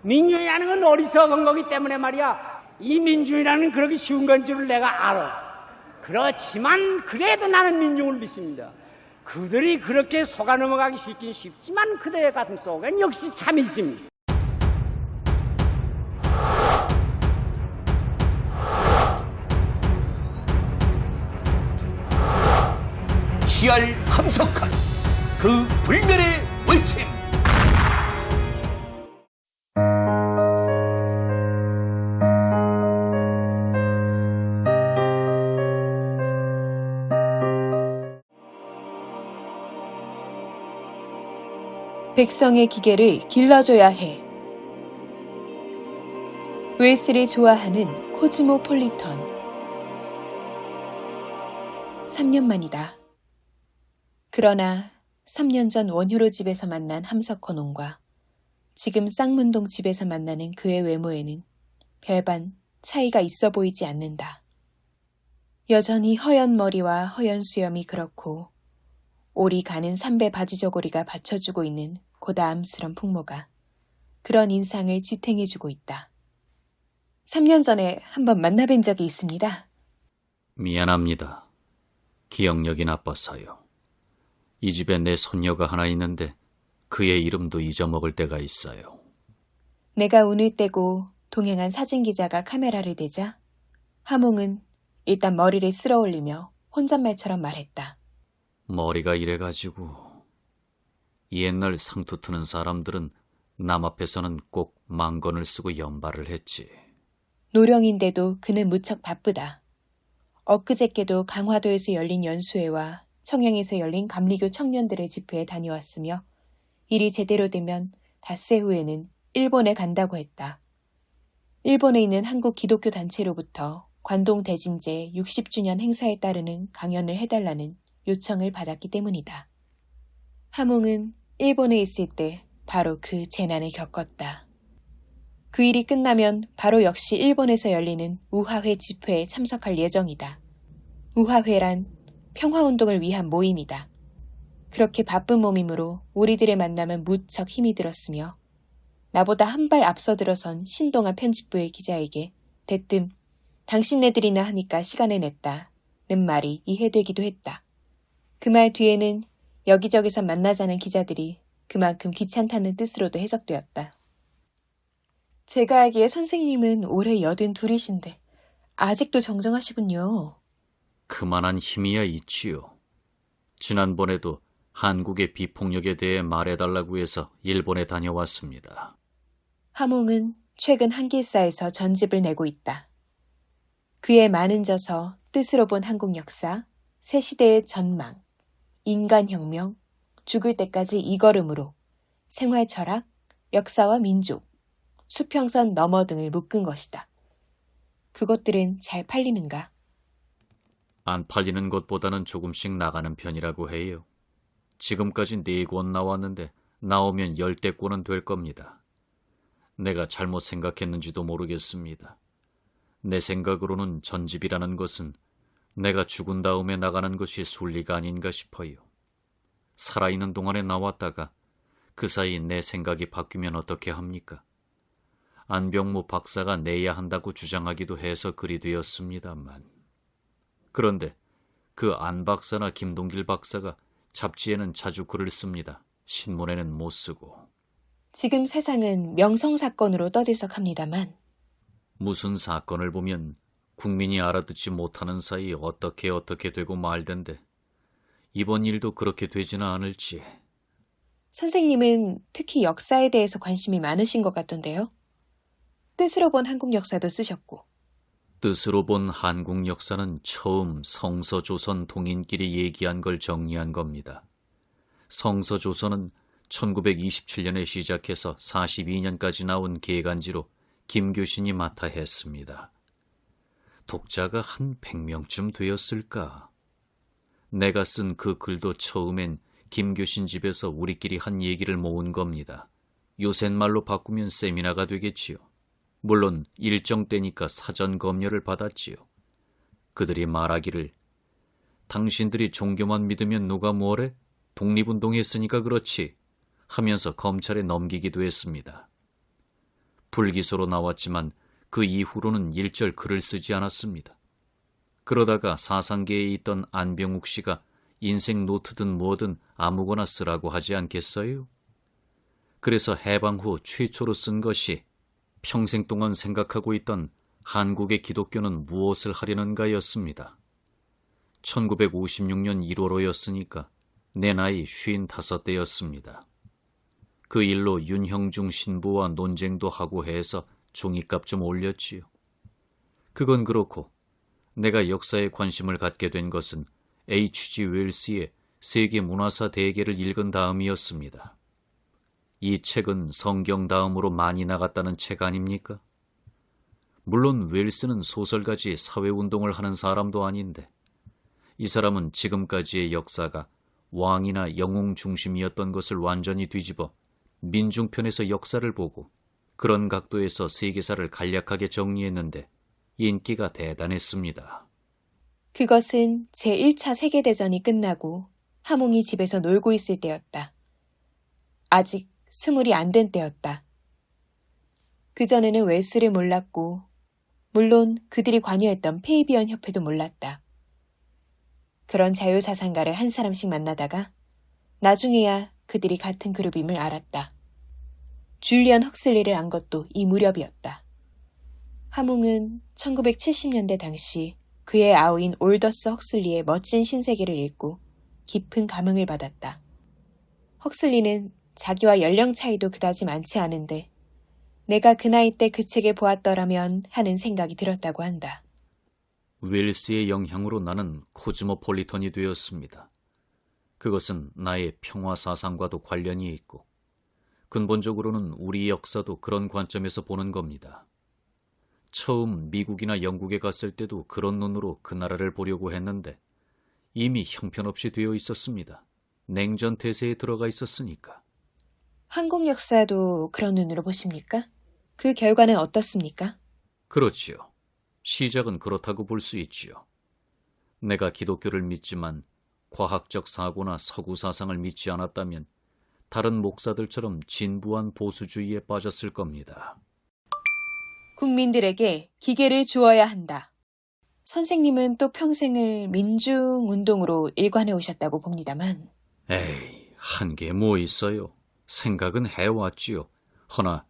민주주의라는 건 어리석은 거기 때문에 말이야. 이 민주주의라는 그렇게 쉬운 건 줄을 내가 알아. 그렇지만 그래도 나는 민중을 믿습니다. 그들이 그렇게 속아 넘어가기 쉽긴 쉽지만 그들의 가슴 속엔 역시 참이 있습니다. 시알 함석한 그 불멸의 외침. 백성의 기계를 길러줘야 해. 웨슬이 좋아하는 코즈모폴리턴. 3년 만이다. 그러나 3년 전 원효로 집에서 만난 함석헌옹과 지금 쌍문동 집에서 만나는 그의 외모에는 별반 차이가 있어 보이지 않는다. 여전히 허연 머리와 허연 수염이 그렇고 올이 가는 삼배 바지 저고리가 받쳐주고 있는 고다암스런 풍모가 그런 인상을 지탱해주고 있다. 3년 전에 한번 만나뵌 적이 있습니다. 미안합니다. 기억력이 나빠서요. 이 집에 내 손녀가 하나 있는데 그의 이름도 잊어먹을 때가 있어요. 내가 운을 떼고 동행한 사진기자가 카메라를 대자 하몽은 일단 머리를 쓸어올리며 혼잣말처럼 말했다. 머리가 이래가지고 옛날 상투 트는 사람들은 남 앞에서는 꼭 망건을 쓰고 연발을 했지. 노령인데도 그는 무척 바쁘다. 엊그저께도 강화도에서 열린 연수회와 청양에서 열린 감리교 청년들의 집회에 다녀왔으며 일이 제대로 되면 닷새 후에는 일본에 간다고 했다. 일본에 있는 한국 기독교 단체로부터 관동 대진제 60주년 행사에 따르는 강연을 해달라는 요청을 받았기 때문이다. 하몽은 일본에 있을 때 바로 그 재난을 겪었다. 그 일이 끝나면 바로 역시 일본에서 열리는 우하회 집회에 참석할 예정이다. 우하회란 평화운동을 위한 모임이다. 그렇게 바쁜 몸이므로 우리들의 만남은 무척 힘이 들었으며 나보다 한 발 앞서 들어선 신동아 편집부의 기자에게 대뜸 당신네들이나 하니까 시간을 냈다는 말이 이해되기도 했다. 그 말 뒤에는 여기저기서 만나자는 기자들이 그만큼 귀찮다는 뜻으로도 해석되었다. 제가 알기에 선생님은 올해 82이신데 아직도 정정하시군요. 그만한 힘이야 있지요. 지난번에도 한국의 비폭력에 대해 말해달라고 해서 일본에 다녀왔습니다. 하몽은 최근 한길사에서 전집을 내고 있다. 그의 많은 저서 뜻으로 본 한국 역사, 새 시대의 전망, 인간혁명, 죽을 때까지 이 걸음으로 생활 철학, 역사와 민족, 수평선 너머 등을 묶은 것이다. 그것들은 잘 팔리는가? 안 팔리는 것보다는 조금씩 나가는 편이라고 해요. 지금까지 4권 나왔는데 나오면 10대권은 될 겁니다. 내가 잘못 생각했는지도 모르겠습니다. 내 생각으로는 전집이라는 것은 내가 죽은 다음에 나가는 것이 순리가 아닌가 싶어요. 살아있는 동안에 나왔다가 그 사이 내 생각이 바뀌면 어떻게 합니까? 안병무 박사가 내야 한다고 주장하기도 해서 그리 되었습니다만. 그런데 그 안 박사나 김동길 박사가 잡지에는 자주 글을 씁니다. 신문에는 못 쓰고. 지금 세상은 명성사건으로 떠들썩합니다만 무슨 사건을 보면 국민이 알아듣지 못하는 사이 어떻게 되고 말던데 이번 일도 그렇게 되지는 않을지. 선생님은 특히 역사에 대해서 관심이 많으신 것 같던데요. 뜻으로 본 한국 역사도 쓰셨고. 뜻으로 본 한국 역사는 처음 성서조선 동인끼리 얘기한 걸 정리한 겁니다. 성서조선은 1927년에 시작해서 42년까지 나온 계간지로 김교신이 맡아 했습니다. 독자가 한 100명쯤 되었을까? 내가 쓴 그 글도 처음엔 김교신 집에서 우리끼리 한 얘기를 모은 겁니다. 요새 말로 바꾸면 세미나가 되겠지요. 물론 일정 때니까 사전 검열을 받았지요. 그들이 말하기를 당신들이 종교만 믿으면 누가 뭐래? 독립운동했으니까 그렇지 하면서 검찰에 넘기기도 했습니다. 불기소로 나왔지만 그 이후로는 일절 글을 쓰지 않았습니다. 그러다가 사상계에 있던 안병욱 씨가 인생 노트든 뭐든 아무거나 쓰라고 하지 않겠어요? 그래서 해방 후 최초로 쓴 것이 평생 동안 생각하고 있던 한국의 기독교는 무엇을 하려는가였습니다. 1956년 1월호였으니까 내 나이 55대였습니다. 그 일로 윤형중 신부와 논쟁도 하고 해서 종이값 좀 올렸지요. 그건 그렇고 내가 역사에 관심을 갖게 된 것은 H.G. 웰스의 세계 문화사 대계를 읽은 다음이었습니다. 이 책은 성경 다음으로 많이 나갔다는 책 아닙니까? 물론 웰스는 소설가지 사회운동을 하는 사람도 아닌데 이 사람은 지금까지의 역사가 왕이나 영웅 중심이었던 것을 완전히 뒤집어 민중편에서 역사를 보고 그런 각도에서 세계사를 간략하게 정리했는데 인기가 대단했습니다. 그것은 제1차 세계대전이 끝나고 하몽이 집에서 놀고 있을 때였다. 아직 20이 안 된 때였다. 그전에는 웰스를 몰랐고 물론 그들이 관여했던 페이비언 협회도 몰랐다. 그런 자유사상가를 한 사람씩 만나다가 나중에야 그들이 같은 그룹임을 알았다. 줄리언 헉슬리를 안 것도 이 무렵이었다. 하몽은 1970년대 당시 그의 아우인 올더스 헉슬리의 멋진 신세계를 읽고 깊은 감흥을 받았다. 헉슬리는 자기와 연령 차이도 그다지 많지 않은데 내가 그 나이 때 그 책을 보았더라면 하는 생각이 들었다고 한다. 웰스의 영향으로 나는 코즈모폴리턴이 되었습니다. 그것은 나의 평화사상과도 관련이 있고 근본적으로는 우리 역사도 그런 관점에서 보는 겁니다. 처음 미국이나 영국에 갔을 때도 그런 눈으로 그 나라를 보려고 했는데 이미 형편없이 되어 있었습니다. 냉전 태세에 들어가 있었으니까. 한국 역사도 그런 눈으로 보십니까? 그 결과는 어떻습니까? 그렇지요. 시작은 그렇다고 볼 수 있지요. 내가 기독교를 믿지만 과학적 사고나 서구 사상을 믿지 않았다면 다른 목사들처럼 진부한 보수주의에 빠졌을 겁니다. 국민들에게 기계를 주어야 한다. 선생님은 또 평생을 민중운동으로 일관해 오셨다고 봅니다만. 에이, 한 게 뭐 있어요. 생각은 해왔지요. 허나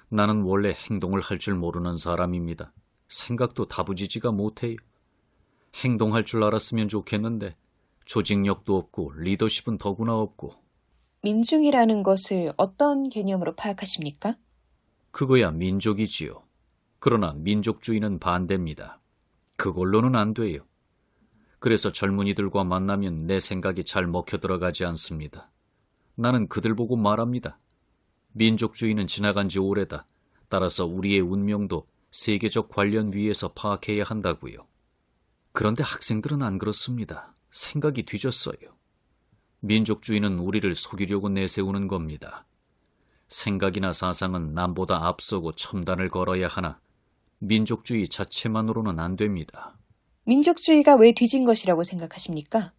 나는 원래 행동을 할 줄 모르는 사람입니다. 생각도 다부지지가 못해요. 행동할 줄 알았으면 좋겠는데 조직력도 없고 리더십은 더구나 없고. 민중이라는 것을 어떤 개념으로 파악하십니까? 그거야 민족이지요. 그러나 민족주의는 반대입니다. 그걸로는 안 돼요. 그래서 젊은이들과 만나면 내 생각이 잘 먹혀 들어가지 않습니다. 나는 그들 보고 말합니다. 민족주의는 지나간 지 오래다. 따라서 우리의 운명도 세계적 관련 위에서 파악해야 한다고요. 그런데 학생들은 안 그렇습니다. 생각이 뒤졌어요. 민족주의는 우리를 속이려고 내세우는 겁니다. 생각이나 사상은 남보다 앞서고 첨단을 걸어야 하나 민족주의 자체만으로는 안 됩니다. 민족주의가 왜 뒤진 것이라고 생각하십니까?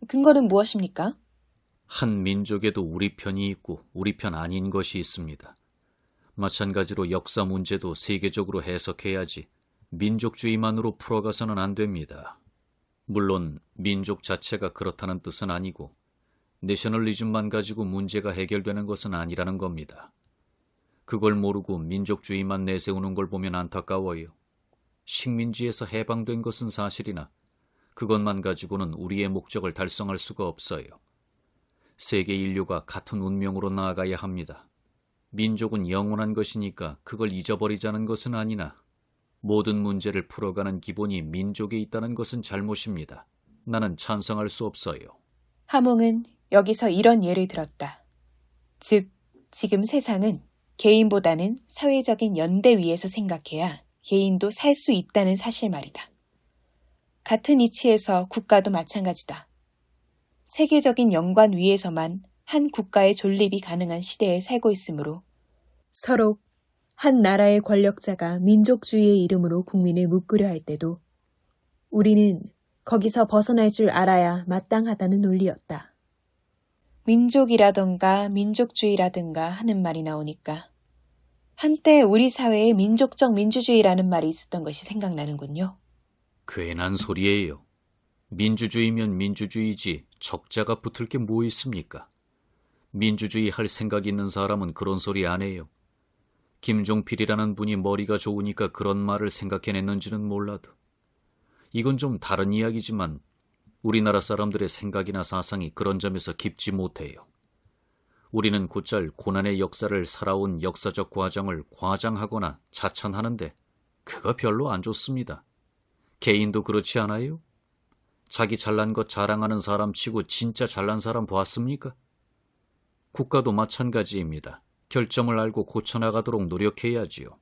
근거는 무엇입니까? 한 민족에도 우리 편이 있고 우리 편 아닌 것이 있습니다. 마찬가지로 역사 문제도 세계적으로 해석해야지 민족주의만으로 풀어가서는 안 됩니다. 물론 민족 자체가 그렇다는 뜻은 아니고 내셔널리즘만 가지고 문제가 해결되는 것은 아니라는 겁니다. 그걸 모르고 민족주의만 내세우는 걸 보면 안타까워요. 식민지에서 해방된 것은 사실이나 그것만 가지고는 우리의 목적을 달성할 수가 없어요. 세계 인류가 같은 운명으로 나아가야 합니다. 민족은 영원한 것이니까 그걸 잊어버리자는 것은 아니나 모든 문제를 풀어가는 기본이 민족에 있다는 것은 잘못입니다. 나는 찬성할 수 없어요. 하몽은 여기서 이런 예를 들었다. 즉, 지금 세상은 개인보다는 사회적인 연대 위에서 생각해야 개인도 살 수 있다는 사실 말이다. 같은 이치에서 국가도 마찬가지다. 세계적인 연관 위에서만 한 국가의 존립이 가능한 시대에 살고 있으므로 서로 한 나라의 권력자가 민족주의의 이름으로 국민을 묶으려 할 때도 우리는 거기서 벗어날 줄 알아야 마땅하다는 논리였다. 민족이라던가 민족주의라든가 하는 말이 나오니까 한때 우리 사회에 민족적 민주주의라는 말이 있었던 것이 생각나는군요. 괜한 소리예요. 민주주의면 민주주의지 적자가 붙을 게 뭐 있습니까? 민주주의 할 생각 있는 사람은 그런 소리 안 해요. 김종필이라는 분이 머리가 좋으니까 그런 말을 생각해냈는지는 몰라도 이건 좀 다른 이야기지만 우리나라 사람들의 생각이나 사상이 그런 점에서 깊지 못해요. 우리는 곧잘 고난의 역사를 살아온 역사적 과정을 과장하거나 자찬하는데 그거 별로 안 좋습니다. 개인도 그렇지 않아요? 자기 잘난 것 자랑하는 사람 치고 진짜 잘난 사람 보았습니까? 국가도 마찬가지입니다. 결점을 알고 고쳐나가도록 노력해야지요.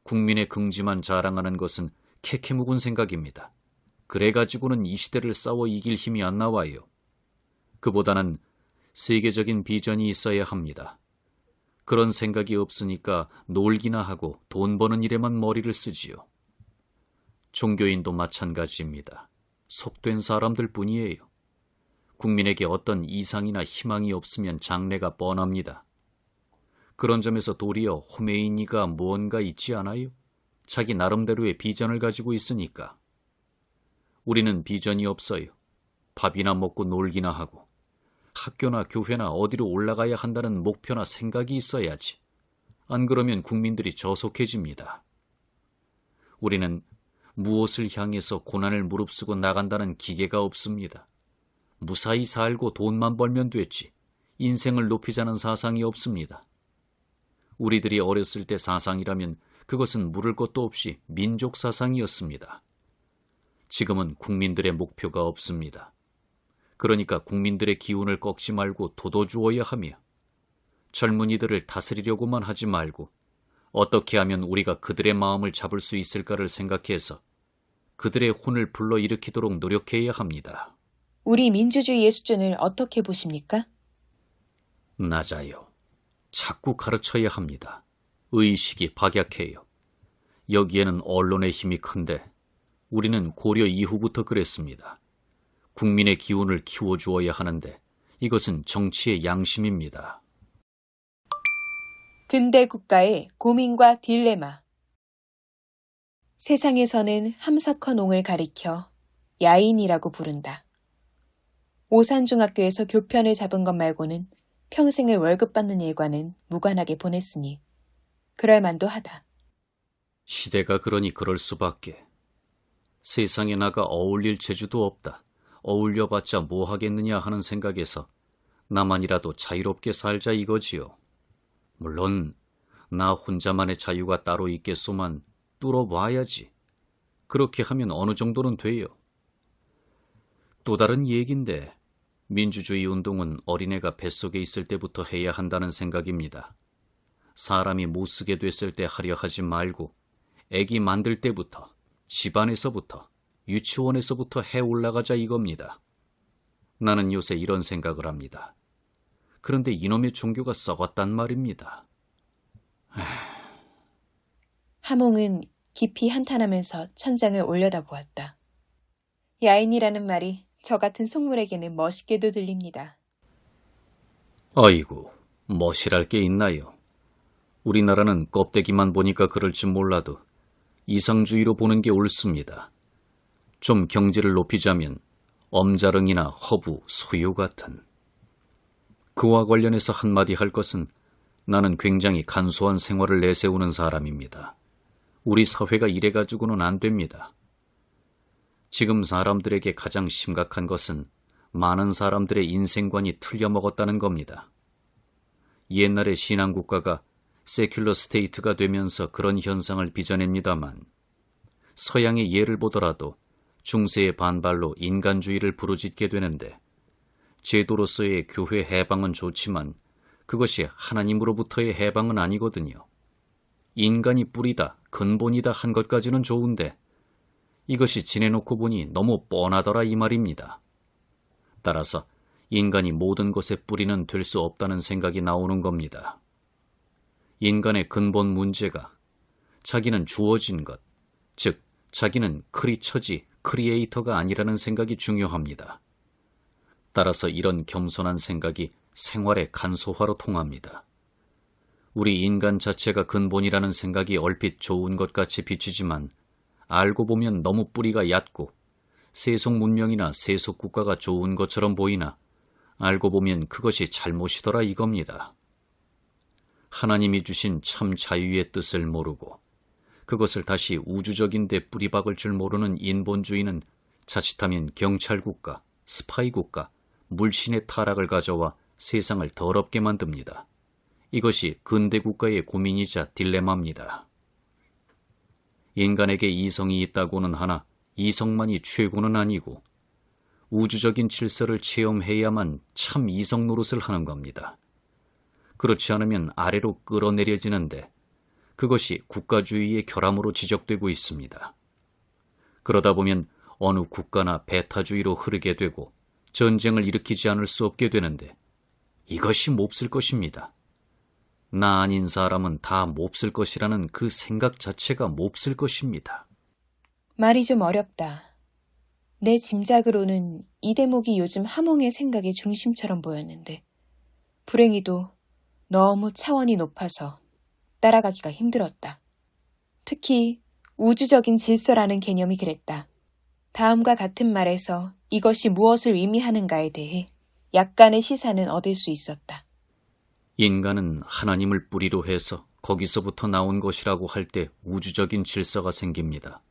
국민의 긍지만 자랑하는 것은 캐캐묵은 생각입니다. 그래가지고는 이 시대를 싸워 이길 힘이 안 나와요. 그보다는 세계적인 비전이 있어야 합니다. 그런 생각이 없으니까 놀기나 하고 돈 버는 일에만 머리를 쓰지요. 종교인도 마찬가지입니다. 속된 사람들 뿐이에요. 국민에게 어떤 이상이나 희망이 없으면 장래가 뻔합니다. 그런 점에서 도리어 호메이니가 무언가 있지 않아요? 자기 나름대로의 비전을 가지고 있으니까. 우리는 비전이 없어요. 밥이나 먹고 놀기나 하고 학교나 교회나 어디로 올라가야 한다는 목표나 생각이 있어야지. 안 그러면 국민들이 저속해집니다. 우리는 무엇을 향해서 고난을 무릅쓰고 나간다는 기계가 없습니다. 무사히 살고 돈만 벌면 됐지 인생을 높이자는 사상이 없습니다. 우리들이 어렸을 때 사상이라면 그것은 물을 것도 없이 민족 사상이었습니다. 지금은 국민들의 목표가 없습니다. 그러니까 국민들의 기운을 꺾지 말고 돋워주어야 하며 젊은이들을 다스리려고만 하지 말고 어떻게 하면 우리가 그들의 마음을 잡을 수 있을까를 생각해서 그들의 혼을 불러일으키도록 노력해야 합니다. 우리 민주주의의 수준을 어떻게 보십니까? 낮아요. 자꾸 가르쳐야 합니다. 의식이 박약해요. 여기에는 언론의 힘이 큰데 우리는 고려 이후부터 그랬습니다. 국민의 기운을 키워주어야 하는데 이것은 정치의 양심입니다. 근대 국가의 고민과 딜레마. 세상에서는 함석헌옹을 가리켜 야인이라고 부른다. 오산중학교에서 교편을 잡은 것 말고는 평생을 월급 받는 일과는 무관하게 보냈으니 그럴 만도 하다. 시대가 그러니 그럴 수밖에. 세상에 나가 어울릴 재주도 없다. 어울려봤자 뭐 하겠느냐 하는 생각에서 나만이라도 자유롭게 살자 이거지요. 물론 나 혼자만의 자유가 따로 있겠소만 뚫어봐야지. 그렇게 하면 어느 정도는 돼요. 또 다른 얘기인데 민주주의 운동은 어린애가 뱃속에 있을 때부터 해야 한다는 생각입니다. 사람이 못쓰게 됐을 때 하려 하지 말고 애기 만들 때부터, 집안에서부터, 유치원에서부터 해 올라가자 이겁니다. 나는 요새 이런 생각을 합니다. 그런데 이놈의 종교가 썩었단 말입니다. 함옹은 깊이 한탄하면서 천장을 올려다보았다. 야인이라는 말이 저 같은 속물에게는 멋있게도 들립니다. 아이고, 멋이랄 게 있나요? 우리나라는 껍데기만 보니까 그럴지 몰라도 이상주의로 보는 게 옳습니다. 좀 경지를 높이자면 엄자릉이나 허부, 소유 같은. 그와 관련해서 한마디 할 것은 나는 굉장히 간소한 생활을 내세우는 사람입니다. 우리 사회가 이래가지고는 안 됩니다. 지금 사람들에게 가장 심각한 것은 많은 사람들의 인생관이 틀려먹었다는 겁니다. 옛날에 신앙국가가 세큘러 스테이트가 되면서 그런 현상을 빚어냅니다만 서양의 예를 보더라도 중세의 반발로 인간주의를 부르짖게 되는데 제도로서의 교회 해방은 좋지만 그것이 하나님으로부터의 해방은 아니거든요. 인간이 뿌리다, 근본이다 한 것까지는 좋은데 이것이 지내놓고 보니 너무 뻔하더라 이 말입니다. 따라서 인간이 모든 것의 뿌리는 될 수 없다는 생각이 나오는 겁니다. 인간의 근본 문제가 자기는 주어진 것, 즉 자기는 크리처지 크리에이터가 아니라는 생각이 중요합니다. 따라서 이런 겸손한 생각이 생활의 간소화로 통합니다. 우리 인간 자체가 근본이라는 생각이 얼핏 좋은 것 같이 비치지만 알고 보면 너무 뿌리가 얕고 세속 문명이나 세속 국가가 좋은 것처럼 보이나 알고 보면 그것이 잘못이더라 이겁니다. 하나님이 주신 참 자유의 뜻을 모르고 그것을 다시 우주적인 데 뿌리박을 줄 모르는 인본주의는 자칫하면 경찰국가, 스파이국가, 물신의 타락을 가져와 세상을 더럽게 만듭니다. 이것이 근대국가의 고민이자 딜레마입니다. 인간에게 이성이 있다고는 하나 이성만이 최고는 아니고 우주적인 질서를 체험해야만 참 이성 노릇을 하는 겁니다. 그렇지 않으면 아래로 끌어내려지는데 그것이 국가주의의 결함으로 지적되고 있습니다. 그러다 보면 어느 국가나 배타주의로 흐르게 되고 전쟁을 일으키지 않을 수 없게 되는데 이것이 몹쓸 것입니다. 나 아닌 사람은 다 몹쓸 것이라는 그 생각 자체가 몹쓸 것입니다. 말이 좀 어렵다. 내 짐작으로는 이 대목이 요즘 하몽의 생각의 중심처럼 보였는데 불행히도 너무 차원이 높아서 따라가기가 힘들었다. 특히 우주적인 질서라는 개념이 그랬다. 다음과 같은 말에서 이것이 무엇을 의미하는가에 대해 약간의 시사는 얻을 수 있었다. 인간은 하나님을 뿌리로 해서 거기서부터 나온 것이라고 할 때 우주적인 질서가 생깁니다.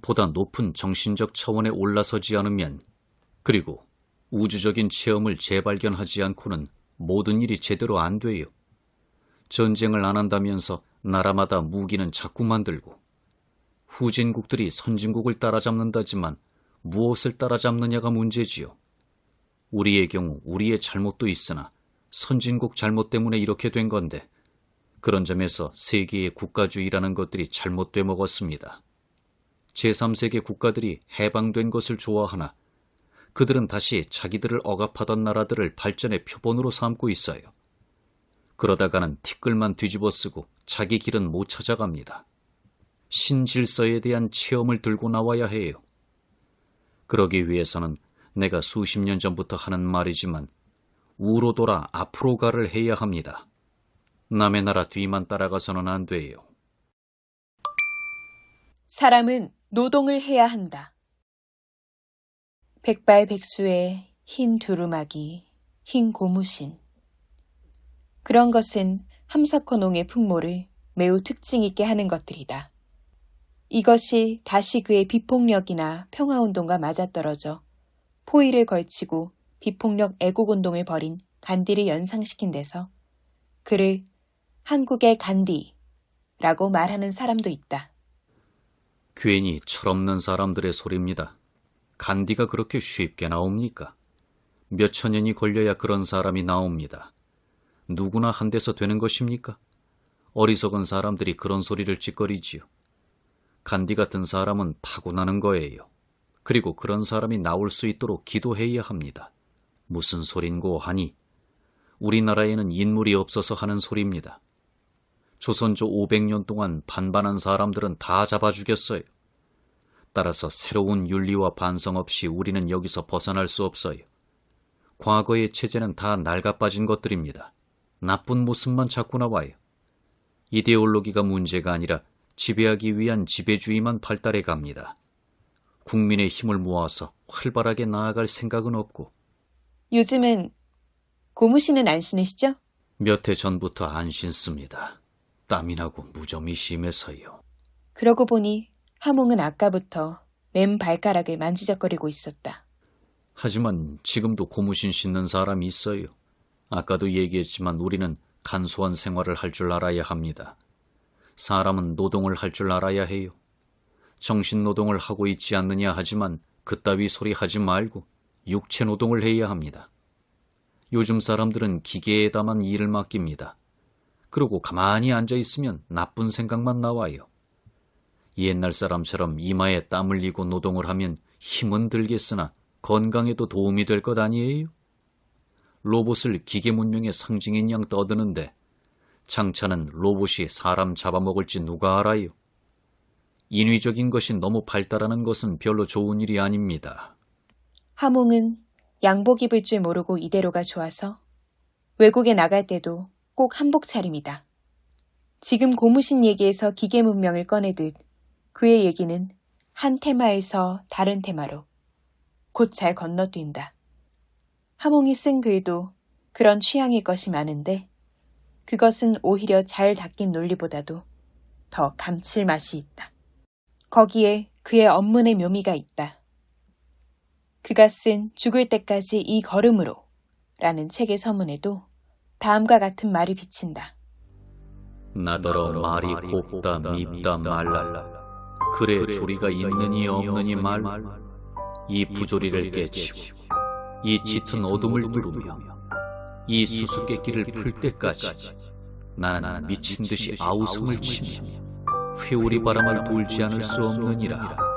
보다 높은 정신적 차원에 올라서지 않으면 그리고 우주적인 체험을 재발견하지 않고는 모든 일이 제대로 안 돼요. 전쟁을 안 한다면서 나라마다 무기는 자꾸 만들고 후진국들이 선진국을 따라잡는다지만 무엇을 따라잡느냐가 문제지요. 우리의 경우 우리의 잘못도 있으나 선진국 잘못 때문에 이렇게 된 건데 그런 점에서 세계의 국가주의라는 것들이 잘못돼 먹었습니다. 제3세계 국가들이 해방된 것을 좋아하나 그들은 다시 자기들을 억압하던 나라들을 발전의 표본으로 삼고 있어요. 그러다가는 티끌만 뒤집어쓰고 자기 길은 못 찾아갑니다. 신질서에 대한 체험을 들고 나와야 해요. 그러기 위해서는 내가 수십 년 전부터 하는 말이지만 우로 돌아 앞으로 가를 해야 합니다. 남의 나라 뒤만 따라가서는 안 돼요. 사람은 노동을 해야 한다. 백발백수의 흰 두루마기, 흰 고무신. 그런 것은 함석헌홍의 풍모를 매우 특징 있게 하는 것들이다. 이것이 다시 그의 비폭력이나 평화운동과 맞아떨어져 포위를 걸치고 비폭력 애국운동을 벌인 간디를 연상시킨 데서 그를 한국의 간디라고 말하는 사람도 있다. 괜히 철없는 사람들의 소리입니다. 간디가 그렇게 쉽게 나옵니까? 몇천 년이 걸려야 그런 사람이 나옵니다. 누구나 한 데서 되는 것입니까? 어리석은 사람들이 그런 소리를 찌꺼리지요. 간디 같은 사람은 타고나는 거예요. 그리고 그런 사람이 나올 수 있도록 기도해야 합니다. 무슨 소린고 하니 우리나라에는 인물이 없어서 하는 소리입니다. 조선조 500년 동안 반반한 사람들은 다 잡아 죽였어요. 따라서 새로운 윤리와 반성 없이 우리는 여기서 벗어날 수 없어요. 과거의 체제는 다 낡아빠진 것들입니다. 나쁜 모습만 자꾸 나와요. 이데올로기가 문제가 아니라 지배하기 위한 지배주의만 발달해 갑니다. 국민의 힘을 모아서 활발하게 나아갈 생각은 없고. 요즘은 고무신은 안 신으시죠? 몇 해 전부터 안 신습니다. 땀이 나고 무좀이 심해서요. 그러고 보니 하몽은 아까부터 맨 발가락을 만지작거리고 있었다. 하지만 지금도 고무신 신는 사람이 있어요. 아까도 얘기했지만 우리는 간소한 생활을 할 줄 알아야 합니다. 사람은 노동을 할 줄 알아야 해요. 정신노동을 하고 있지 않느냐 하지만 그따위 소리 하지 말고 육체노동을 해야 합니다. 요즘 사람들은 기계에다만 일을 맡깁니다. 그러고 가만히 앉아있으면 나쁜 생각만 나와요. 옛날 사람처럼 이마에 땀 흘리고 노동을 하면 힘은 들겠으나 건강에도 도움이 될 것 아니에요? 로봇을 기계 문명의 상징인 양 떠드는데 장차는 로봇이 사람 잡아먹을지 누가 알아요? 인위적인 것이 너무 발달하는 것은 별로 좋은 일이 아닙니다. 하몽은 양복 입을 줄 모르고 이대로가 좋아서 외국에 나갈 때도 꼭 한복 차림이다. 지금 고무신 얘기에서 기계 문명을 꺼내듯 그의 얘기는 한 테마에서 다른 테마로 곧 잘 건너뛴다. 하몽이 쓴 글도 그런 취향의 것이 많은데 그것은 오히려 잘 닦인 논리보다도 더 감칠맛이 있다. 거기에 그의 업문의 묘미가 있다. 그가 쓴 죽을 때까지 이 걸음으로 라는 책의 서문에도 다음과 같은 말이 비친다. 나더러 말이 곱다 밉다 말라. 글에 조리가 있느니 없느니 말. 이 부조리를 깨치고 이 짙은 어둠을 뚫으며 이 수수께끼를 풀 때까지 나는 미친 듯이 아우성을 치며 회오리 바람을 돌지 않을 수 없느니라.